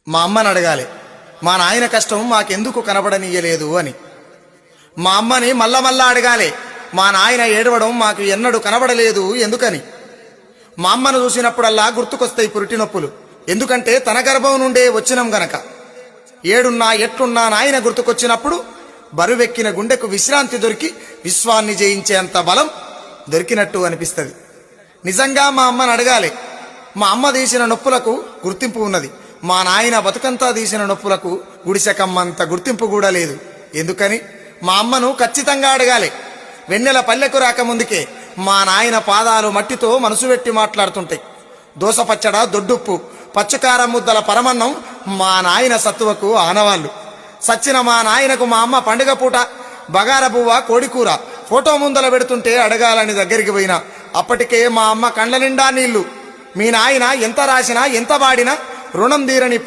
మా అమ్మని అడగాలి, మా నాయన కష్టం మాకెందుకు కనబడనీయలేదు అని. మా అమ్మని మళ్ళా అడగాలి, మా నాయన ఏడవడం మాకు ఎన్నడూ కనబడలేదు ఎందుకని. మా అమ్మను చూసినప్పుడల్లా గుర్తుకొస్తాయి పురిటి నొప్పులు, ఎందుకంటే తన గర్భం నుండే వచ్చినం గనక. ఏడున్నా ఎట్లున్నా నాయన గుర్తుకొచ్చినప్పుడు బరువెక్కిన గుండెకు విశ్రాంతి దొరికి విశ్వాన్ని జయించేంత బలం దొరికినట్టు అనిపిస్తుంది. నిజంగా మా అమ్మని అడగాలి. మా అమ్మ తీసిన నొప్పులకు గుర్తింపు ఉన్నది, మా నాయన బతుకంతా తీసిన నొప్పులకు గుడిసెకమ్మంత గుర్తింపు కూడా లేదు ఎందుకని. మా అమ్మను ఖచ్చితంగా అడగాలి. వెన్నెల పల్లెకు రాకముందుకే మా నాయన పాదాలు మట్టితో మనసు పెట్టి మాట్లాడుతుంటాయి. దోస పచ్చడ, దొడ్డుప్పు, పచ్చుకారం ముద్దల పరమన్నం మా నాయన సత్తువకు ఆనవాళ్లు. సచ్చిన మా నాయనకు మా అమ్మ పండుగ పూట బగార బువ్వ, కోడికూర ఫోటో ముందల పెడుతుంటే అడగాలని దగ్గరికి పోయినా అప్పటికే మా అమ్మ కండ్ల నిండా నీళ్లు. మీ నాయన ఎంత రాసినా ఎంత వాడినా రుణం తీరని